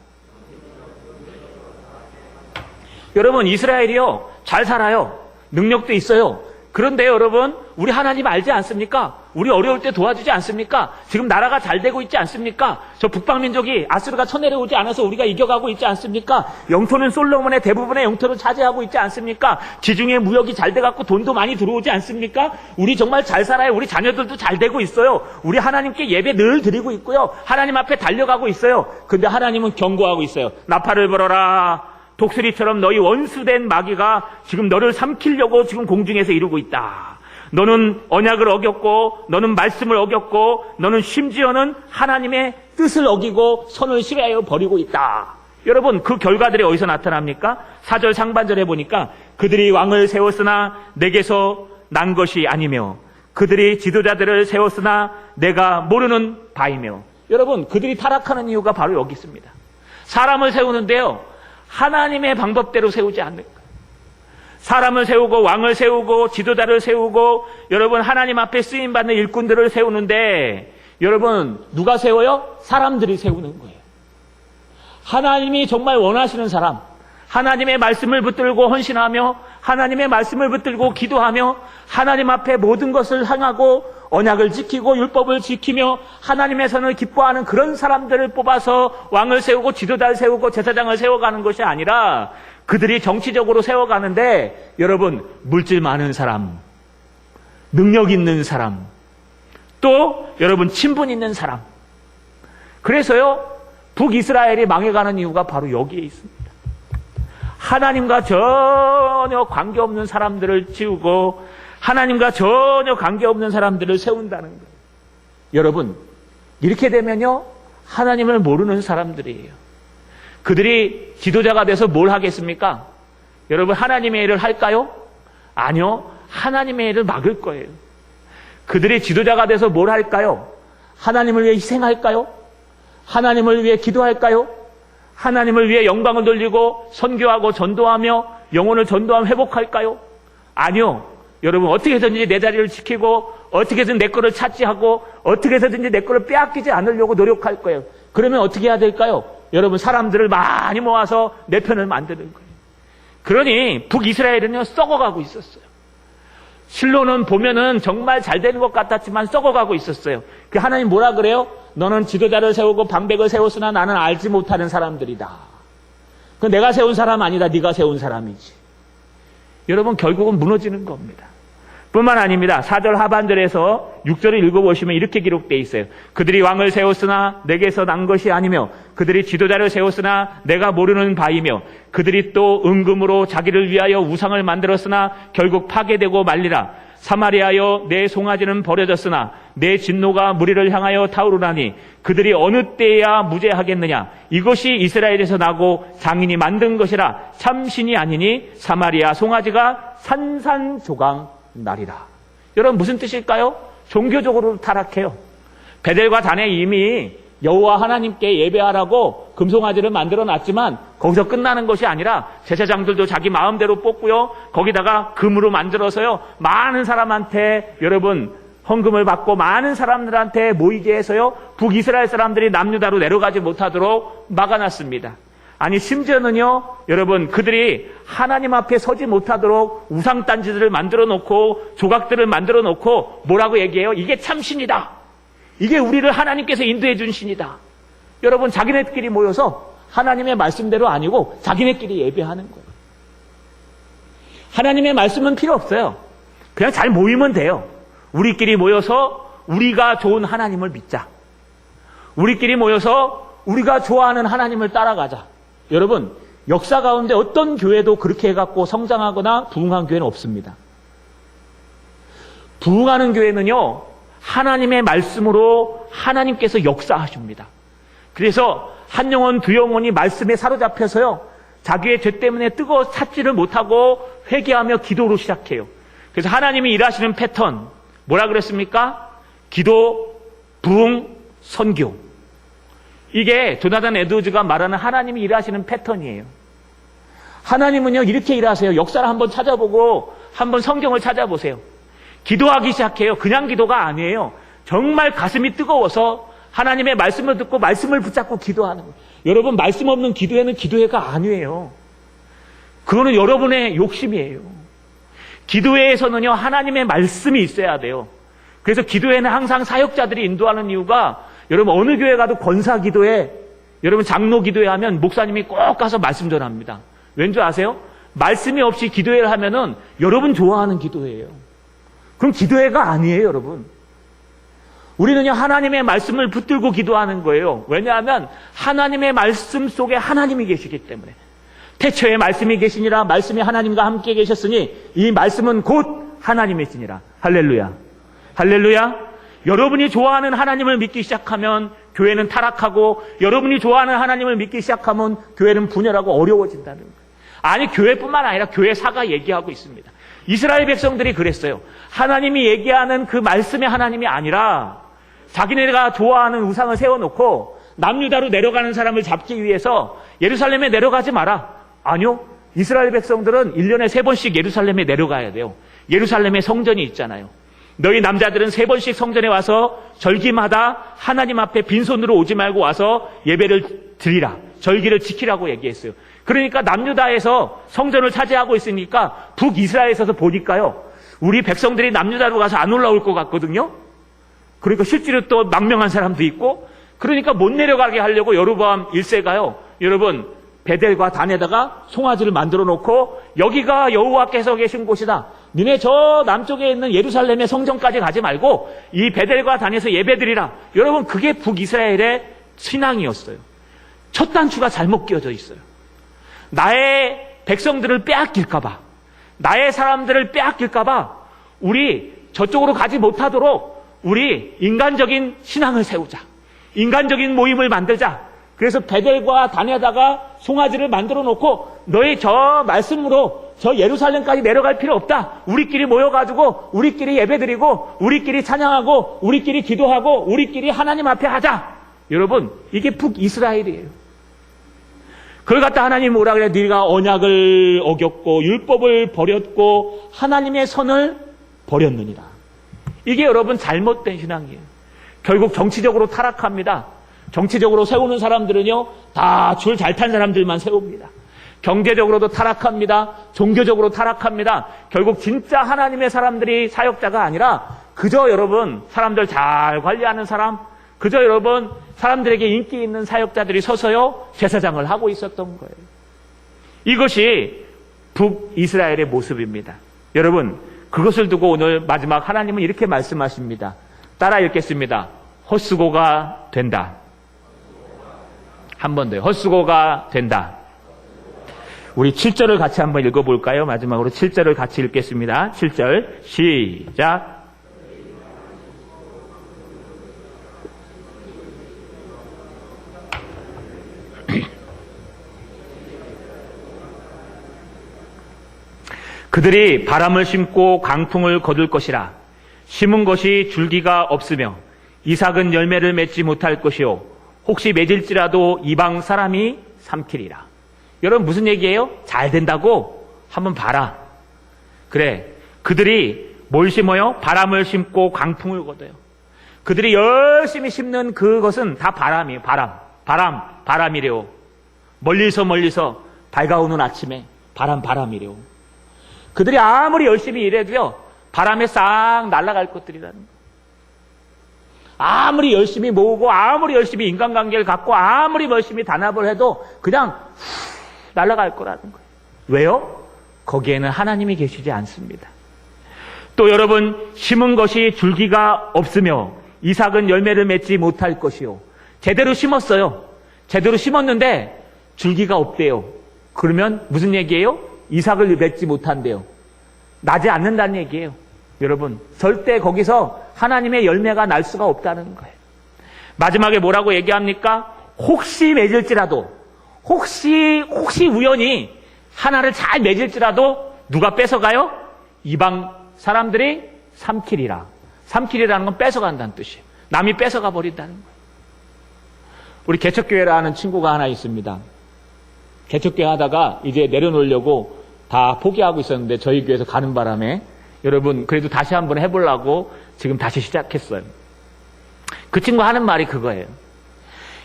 여러분, 이스라엘이요, 잘 살아요. 능력도 있어요. 그런데 여러분, 우리 하나님 알지 않습니까? 우리 어려울 때 도와주지 않습니까? 지금 나라가 잘 되고 있지 않습니까? 저 북방민족이 아수르가 쳐내려오지 않아서 우리가 이겨가고 있지 않습니까? 영토는 솔로몬의 대부분의 영토를 차지하고 있지 않습니까? 지중해 무역이 잘 돼갖고 돈도 많이 들어오지 않습니까? 우리 정말 잘 살아요. 우리 자녀들도 잘 되고 있어요. 우리 하나님께 예배 늘 드리고 있고요. 하나님 앞에 달려가고 있어요. 근데 하나님은 경고하고 있어요. 나팔을 불어라. 독수리처럼 너희 원수된 마귀가 지금 너를 삼키려고 지금 공중에서 이루고 있다. 너는 언약을 어겼고 너는 말씀을 어겼고 너는 심지어는 하나님의 뜻을 어기고 선을 싫어하여 버리고 있다. 여러분, 그 결과들이 어디서 나타납니까? 4절 상반절에 보니까 그들이 왕을 세웠으나 내게서 난 것이 아니며 그들이 지도자들을 세웠으나 내가 모르는 바이며. 여러분, 그들이 타락하는 이유가 바로 여기 있습니다. 사람을 세우는데요, 하나님의 방법대로 세우지 않는 거예요. 사람을 세우고 왕을 세우고 지도자를 세우고 여러분 하나님 앞에 쓰임받는 일꾼들을 세우는데 여러분 누가 세워요? 사람들이 세우는 거예요. 하나님이 정말 원하시는 사람, 하나님의 말씀을 붙들고 헌신하며 하나님의 말씀을 붙들고 기도하며 하나님 앞에 모든 것을 향하고 언약을 지키고 율법을 지키며 하나님의 선을 기뻐하는 그런 사람들을 뽑아서 왕을 세우고 지도자를 세우고 제사장을 세워가는 것이 아니라 그들이 정치적으로 세워가는데 여러분 물질 많은 사람, 능력 있는 사람, 또 여러분 친분 있는 사람. 그래서요 북이스라엘이 망해가는 이유가 바로 여기에 있습니다. 하나님과 전혀 관계없는 사람들을 치우고 하나님과 전혀 관계없는 사람들을 세운다는 거예요. 여러분, 이렇게 되면요, 하나님을 모르는 사람들이에요. 그들이 지도자가 돼서 뭘 하겠습니까? 여러분, 하나님의 일을 할까요? 아니요, 하나님의 일을 막을 거예요. 그들이 지도자가 돼서 뭘 할까요? 하나님을 위해 희생할까요? 하나님을 위해 기도할까요? 하나님을 위해 영광을 돌리고 선교하고 전도하며 영혼을 전도하며 회복할까요? 아니요. 여러분, 어떻게 해서든지 내 자리를 지키고 어떻게 해서든 내 거를 차지하고 어떻게 해서든지 내 거를 빼앗기지 않으려고 노력할 거예요. 그러면 어떻게 해야 될까요? 여러분, 사람들을 많이 모아서 내 편을 만드는 거예요. 그러니 북이스라엘은요, 썩어가고 있었어요. 실로는 보면은 정말 잘 되는 것 같았지만 썩어가고 있었어요. 그 하나님 뭐라 그래요? 너는 지도자를 세우고 방백을 세웠으나 나는 알지 못하는 사람들이다. 그 내가 세운 사람 아니다. 네가 세운 사람이지. 여러분, 결국은 무너지는 겁니다. 뿐만 아닙니다. 4절 하반절에서 6절을 읽어보시면 이렇게 기록되어 있어요. 그들이 왕을 세웠으나 내게서 난 것이 아니며 그들이 지도자를 세웠으나 내가 모르는 바이며 그들이 또 은금으로 자기를 위하여 우상을 만들었으나 결국 파괴되고 말리라. 사마리아여, 내 송아지는 버려졌으나 내 진노가 무리를 향하여 타오르나니 그들이 어느 때야 무죄하겠느냐. 이것이 이스라엘에서 나고 장인이 만든 것이라. 참신이 아니니 사마리아 송아지가 산산조각 날이라. 여러분, 무슨 뜻일까요? 종교적으로 타락해요. 베델과 단에 이미 여호와 하나님께 예배하라고 금송아지를 만들어 놨지만 거기서 끝나는 것이 아니라 제사장들도 자기 마음대로 뽑고요, 거기다가 금으로 만들어서요 많은 사람한테 여러분 헌금을 받고 많은 사람들한테 모이게 해서요 북이스라엘 사람들이 남유다로 내려가지 못하도록 막아놨습니다. 아니, 심지어는요, 여러분, 그들이 하나님 앞에 서지 못하도록 우상단지들을 만들어 놓고 조각들을 만들어 놓고 뭐라고 얘기해요? 이게 참신이다. 이게 우리를 하나님께서 인도해 준 신이다. 여러분, 자기네끼리 모여서 하나님의 말씀대로 아니고 자기네끼리 예배하는 거예요. 하나님의 말씀은 필요 없어요. 그냥 잘 모이면 돼요. 우리끼리 모여서 우리가 좋은 하나님을 믿자. 우리끼리 모여서 우리가 좋아하는 하나님을 따라가자. 여러분, 역사 가운데 어떤 교회도 그렇게 해갖고 성장하거나 부흥한 교회는 없습니다. 부흥하는 교회는요, 하나님의 말씀으로 하나님께서 역사하십니다. 그래서 한 영혼 두 영혼이 말씀에 사로잡혀서요 자기의 죄 때문에 뜨거워 찾지를 못하고 회개하며 기도로 시작해요. 그래서 하나님이 일하시는 패턴 뭐라 그랬습니까? 기도, 부흥, 선교. 이게 조나단 에드워즈가 말하는 하나님이 일하시는 패턴이에요. 하나님은요 이렇게 일하세요. 역사를 한번 찾아보고 한번 성경을 찾아보세요. 기도하기 시작해요. 그냥 기도가 아니에요. 정말 가슴이 뜨거워서 하나님의 말씀을 듣고 말씀을 붙잡고 기도하는 거예요. 여러분, 말씀 없는 기도회는 기도회가 아니에요. 그거는 여러분의 욕심이에요. 기도회에서는요 하나님의 말씀이 있어야 돼요. 그래서 기도회는 항상 사역자들이 인도하는 이유가, 여러분 어느 교회 가도 권사 기도회, 여러분 장로 기도회 하면 목사님이 꼭 가서 말씀 전합니다. 왠지 아세요? 말씀이 없이 기도회를 하면은 여러분 좋아하는 기도회예요. 그럼 기도회가 아니에요, 여러분. 우리는요 하나님의 말씀을 붙들고 기도하는 거예요. 왜냐하면 하나님의 말씀 속에 하나님이 계시기 때문에. 태초에 말씀이 계시니라. 말씀이 하나님과 함께 계셨으니 이 말씀은 곧 하나님이시니라. 할렐루야. 할렐루야. 여러분이 좋아하는 하나님을 믿기 시작하면 교회는 타락하고, 여러분이 좋아하는 하나님을 믿기 시작하면 교회는 분열하고 어려워진다는 거예요. 아니, 교회뿐만 아니라 교회사가 얘기하고 있습니다. 이스라엘 백성들이 그랬어요. 하나님이 얘기하는 그 말씀의 하나님이 아니라 자기네가 좋아하는 우상을 세워놓고 남유다로 내려가는 사람을 잡기 위해서 예루살렘에 내려가지 마라. 아니요. 이스라엘 백성들은 1년에 3번씩 예루살렘에 내려가야 돼요. 예루살렘에 성전이 있잖아요. 너희 남자들은 3번씩 성전에 와서 절기마다 하나님 앞에 빈손으로 오지 말고 와서 예배를 드리라. 절기를 지키라고 얘기했어요. 그러니까 남유다에서 성전을 차지하고 있으니까 북이스라엘에서 보니까요, 우리 백성들이 남유다로 가서 안 올라올 것 같거든요. 그러니까 실제로 또 망명한 사람도 있고, 그러니까 못 내려가게 하려고 여로보암 1세가요, 여러분 베델과 단에다가 송아지를 만들어 놓고, 여기가 여호와께서 계신 곳이다. 니네 저 남쪽에 있는 예루살렘의 성전까지 가지 말고 이 베델과 단에서 예배드리라. 여러분, 그게 북이스라엘의 신앙이었어요. 첫 단추가 잘못 끼워져 있어요. 나의 백성들을 빼앗길까봐, 나의 사람들을 빼앗길까봐 우리 저쪽으로 가지 못하도록 우리 인간적인 신앙을 세우자. 인간적인 모임을 만들자. 그래서 베델과 단에다가 송아지를 만들어 놓고 너희 저 말씀으로 저 예루살렘까지 내려갈 필요 없다. 우리끼리 모여가지고 우리끼리 예배드리고 우리끼리 찬양하고 우리끼리 기도하고 우리끼리 하나님 앞에 하자. 여러분, 이게 북이스라엘이에요. 그걸 갖다 하나님 뭐라 그래? 네가 언약을 어겼고 율법을 버렸고 하나님의 선을 버렸느니라. 이게 여러분 잘못된 신앙이에요. 결국 정치적으로 타락합니다. 정치적으로 세우는 사람들은요, 다 줄 잘 탄 사람들만 세웁니다. 경제적으로도 타락합니다. 종교적으로 타락합니다. 결국 진짜 하나님의 사람들이 사역자가 아니라 그저 여러분 사람들 잘 관리하는 사람, 그저 여러분 사람들에게 인기 있는 사역자들이 서서요 제사장을 하고 있었던 거예요. 이것이 북이스라엘의 모습입니다. 여러분, 그것을 두고 오늘 마지막 하나님은 이렇게 말씀하십니다. 따라 읽겠습니다. 헛수고가 된다. 한 번 더요. 헛수고가 된다. 우리 7절을 같이 한번 읽어볼까요? 마지막으로 7절을 같이 읽겠습니다. 7절 시작. 그들이 바람을 심고 강풍을 거둘 것이라. 심은 것이 줄기가 없으며 이삭은 열매를 맺지 못할 것이요 혹시 맺을지라도 이방 사람이 삼키리라. 여러분, 무슨 얘기예요? 잘 된다고? 한번 봐라. 그래, 그들이 뭘 심어요? 바람을 심고 강풍을 거둬요. 그들이 열심히 심는 그것은 다 바람이에요. 바람이래요. 멀리서 밝아오는 아침에 바람이래요. 그들이 아무리 열심히 일해도요, 바람에 싹 날아갈 것들이라는 거예요. 아무리 열심히 모으고 아무리 열심히 인간관계를 갖고 아무리 열심히 단합을 해도 그냥 날아갈 거라는 거예요. 왜요? 거기에는 하나님이 계시지 않습니다. 또 여러분, 심은 것이 줄기가 없으며 이삭은 열매를 맺지 못할 것이요. 제대로 심었어요. 제대로 심었는데 줄기가 없대요. 그러면 무슨 얘기예요? 이삭을 맺지 못한대요. 나지 않는다는 얘기예요. 여러분, 절대 거기서 하나님의 열매가 날 수가 없다는 거예요. 마지막에 뭐라고 얘기합니까? 혹시 맺을지라도, 혹시 우연히 하나를 잘 맺을지라도 누가 뺏어가요? 이방 사람들이 삼키리라. 삼키리라는 건 뺏어간다는 뜻이에요. 남이 뺏어가 버린다는 거예요. 우리 개척교회라 하는 친구가 하나 있습니다. 개척교회 하다가 이제 내려놓으려고 다 포기하고 있었는데 저희 교회에서 가는 바람에 여러분, 그래도 다시 한번 해보려고 지금 다시 시작했어요. 그 친구 하는 말이 그거예요.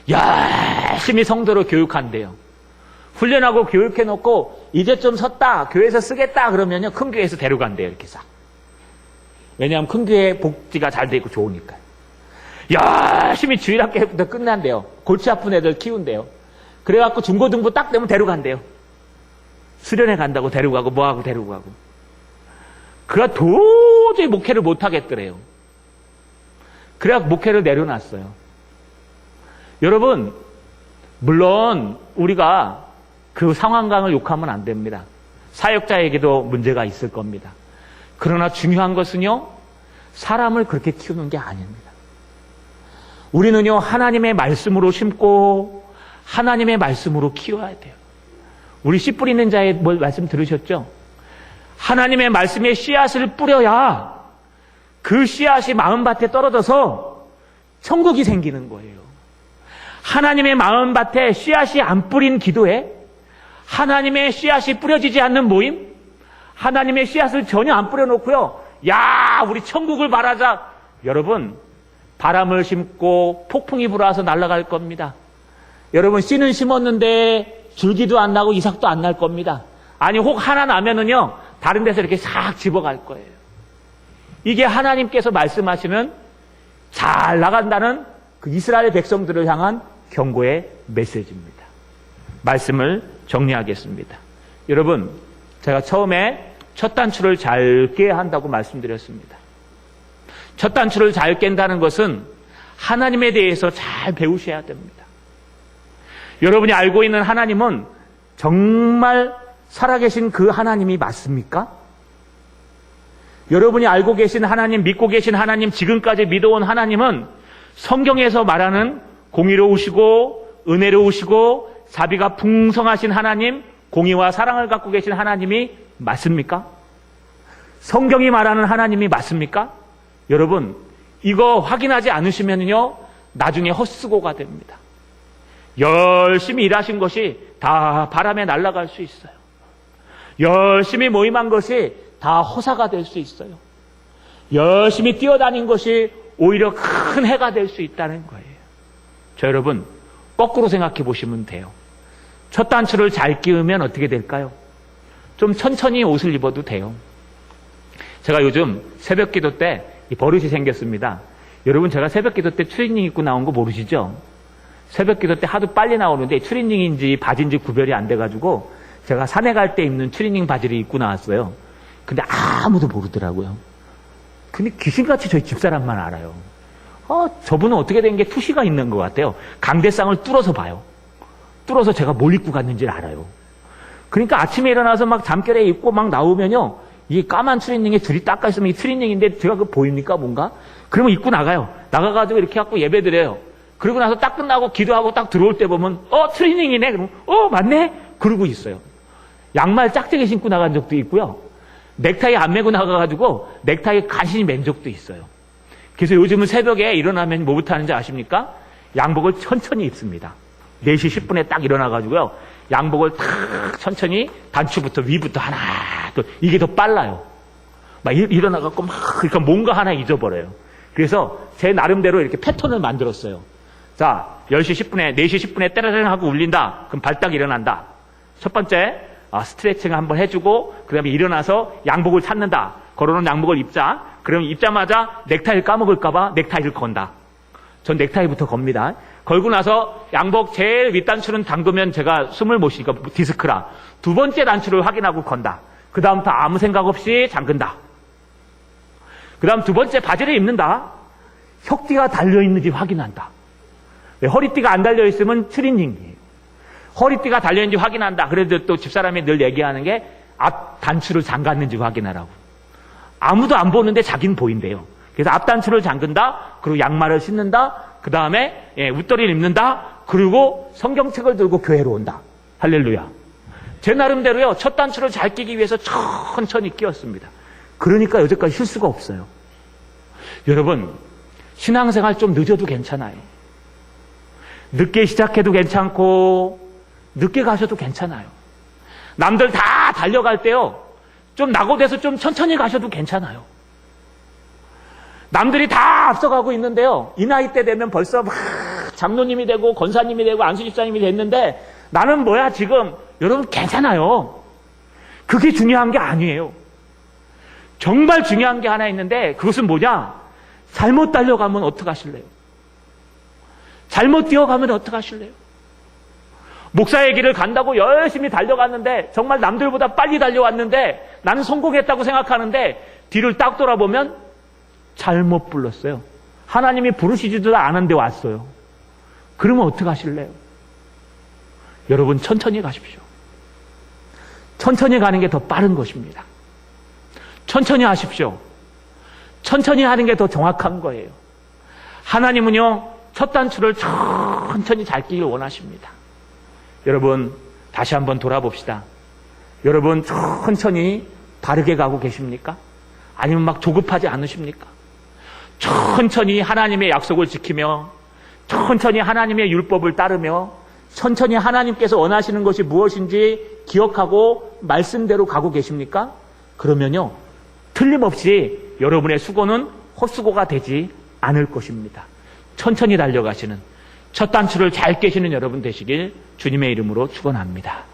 열심히 성도를 교육한대요. 훈련하고 교육해놓고 이제 좀 섰다, 교회에서 쓰겠다 그러면요, 큰 교회에서 데려간대요, 이렇게 싹. 왜냐하면 큰 교회 복지가 잘 돼 있고 좋으니까요. 열심히 주일학교부터 끝난대요. 골치 아픈 애들 키운대요. 그래갖고 중고등부 딱 되면 데려간대요. 수련회 간다고 데리고 가고 뭐하고 데리고 가고. 그가 도저히 목회를 못하겠더래요. 그래야 목회를 내려놨어요. 여러분, 물론 우리가 그 상황강을 욕하면 안 됩니다. 사역자에게도 문제가 있을 겁니다. 그러나 중요한 것은요, 사람을 그렇게 키우는 게 아닙니다. 우리는요, 하나님의 말씀으로 심고 하나님의 말씀으로 키워야 돼요. 우리 씨 뿌리는 자의 말씀 들으셨죠? 하나님의 말씀에 씨앗을 뿌려야 그 씨앗이 마음밭에 떨어져서 천국이 생기는 거예요. 하나님의 마음밭에 씨앗이 안 뿌린 기도에, 하나님의 씨앗이 뿌려지지 않는 모임, 하나님의 씨앗을 전혀 안 뿌려놓고요, 야, 우리 천국을 바라자. 여러분, 바람을 심고 폭풍이 불어와서 날아갈 겁니다. 여러분, 씨는 심었는데 줄기도 안 나고 이삭도 안 날 겁니다. 아니, 혹 하나 나면은요, 다른 데서 이렇게 싹 집어갈 거예요. 이게 하나님께서 말씀하시는 잘 나간다는 그 이스라엘 백성들을 향한 경고의 메시지입니다. 말씀을 정리하겠습니다. 여러분, 제가 처음에 첫 단추를 잘 깨야 한다고 말씀드렸습니다. 첫 단추를 잘 깬다는 것은 하나님에 대해서 잘 배우셔야 됩니다. 여러분이 알고 있는 하나님은 정말 살아계신 그 하나님이 맞습니까? 여러분이 알고 계신 하나님, 믿고 계신 하나님, 지금까지 믿어온 하나님은 성경에서 말하는 공의로우시고 은혜로우시고 자비가 풍성하신 하나님, 공의와 사랑을 갖고 계신 하나님이 맞습니까? 성경이 말하는 하나님이 맞습니까? 여러분, 이거 확인하지 않으시면요, 나중에 헛수고가 됩니다. 열심히 일하신 것이 다 바람에 날아갈 수 있어요. 열심히 모임한 것이 다 허사가 될 수 있어요. 열심히 뛰어다닌 것이 오히려 큰 해가 될 수 있다는 거예요. 저 여러분, 거꾸로 생각해 보시면 돼요. 첫 단추를 잘 끼우면 어떻게 될까요? 좀 천천히 옷을 입어도 돼요. 제가 요즘 새벽 기도 때 이 버릇이 생겼습니다. 여러분, 제가 새벽 기도 때 추리닝 입고 나온 거 모르시죠? 새벽 기도 때 하도 빨리 나오는데 추리닝인지 바지인지 구별이 안 돼가지고 제가 산에 갈 때 입는 추리닝 바지를 입고 나왔어요. 근데 아무도 모르더라고요. 근데 귀신같이 저희 집사람만 알아요. 저분은 어떻게 된 게 투시가 있는 것 같아요. 강대상을 뚫어서 봐요. 뚫어서 제가 뭘 입고 갔는지를 알아요. 그러니까 아침에 일어나서 막 잠결에 입고 막 나오면요, 이 까만 추리닝에 줄이 닦아 있으면 이 추리닝인데 제가 그 보입니까 뭔가? 그러면 입고 나가요. 나가가지고 이렇게 갖고 예배 드려요. 그러고 나서 딱 끝나고 기도하고 딱 들어올 때 보면 추리닝이네. 그러면 맞네. 그러고 있어요. 양말 짝짝이 신고 나간 적도 있고요. 넥타이 안 매고 나가가지고 넥타이 간신히 맨 적도 있어요. 그래서 요즘은 새벽에 일어나면 뭐부터 하는지 아십니까? 양복을 천천히 입습니다. 4시 10분에 딱 일어나가지고요, 양복을 탁 천천히 단추부터 위부터 하나, 또 이게 더 빨라요. 막 일어나갖고 막 그러니까 뭔가 하나 잊어버려요. 그래서 제 나름대로 이렇게 패턴을 만들었어요. 자, 10시 10분에 4시 10분에 때라랑 하고 울린다. 그럼 발딱 일어난다. 첫 번째, 스트레칭을 한번 해주고 그 다음에 일어나서 양복을 찾는다. 걸어놓은 양복을 입자. 그러면 입자마자 넥타이를 까먹을까봐 넥타이를 건다. 전 넥타이부터 겁니다. 걸고 나서 양복 제일 윗단추는 잠그면 제가 숨을 못 쉬니까 디스크라. 두 번째 단추를 확인하고 건다. 그 다음부터 아무 생각 없이 잠근다. 그 다음 두 번째 바지를 입는다. 혁띠가 달려있는지 확인한다. 허리띠가 안 달려있으면 추리닝이에요. 허리띠가 달려있는지 확인한다. 그래도 또 집사람이 늘 얘기하는 게 앞 단추를 잠갔는지 확인하라고. 아무도 안 보는데 자기는 보인대요. 그래서 앞 단추를 잠근다. 그리고 양말을 신는다. 그 다음에 웃도리를 입는다. 그리고 성경책을 들고 교회로 온다. 할렐루야. 제 나름대로요, 첫 단추를 잘 끼기 위해서 천천히 끼웠습니다. 그러니까 여태까지 실수가 없어요. 여러분, 신앙생활 좀 늦어도 괜찮아요. 늦게 시작해도 괜찮고 늦게 가셔도 괜찮아요. 남들 다 달려갈 때요, 좀 낙오돼서 좀 천천히 가셔도 괜찮아요. 남들이 다 앞서가고 있는데요, 이 나이 때 되면 벌써 막 장로님이 되고 권사님이 되고 안수집사님이 됐는데 나는 뭐야 지금. 여러분, 괜찮아요. 그게 중요한 게 아니에요. 정말 중요한 게 하나 있는데 그것은 뭐냐? 잘못 달려가면 어떡하실래요? 잘못 뛰어가면 어떡하실래요? 목사의 길을 간다고 열심히 달려갔는데 정말 남들보다 빨리 달려왔는데 나는 성공했다고 생각하는데 뒤를 딱 돌아보면 잘못 불렀어요. 하나님이 부르시지도 않은데 왔어요. 그러면 어떡하실래요? 여러분, 천천히 가십시오. 천천히 가는 게 더 빠른 것입니다. 천천히 하십시오. 천천히 하는 게 더 정확한 거예요. 하나님은요, 첫 단추를 천천히 잘 끼길 원하십니다. 여러분, 다시 한번 돌아봅시다. 여러분, 천천히 바르게 가고 계십니까? 아니면 막 조급하지 않으십니까? 천천히 하나님의 약속을 지키며, 천천히 하나님의 율법을 따르며, 천천히 하나님께서 원하시는 것이 무엇인지 기억하고 말씀대로 가고 계십니까? 그러면요, 틀림없이 여러분의 수고는 헛수고가 되지 않을 것입니다. 천천히 달려가시는, 첫 단추를 잘 깨시는 여러분 되시길 주님의 이름으로 축원합니다.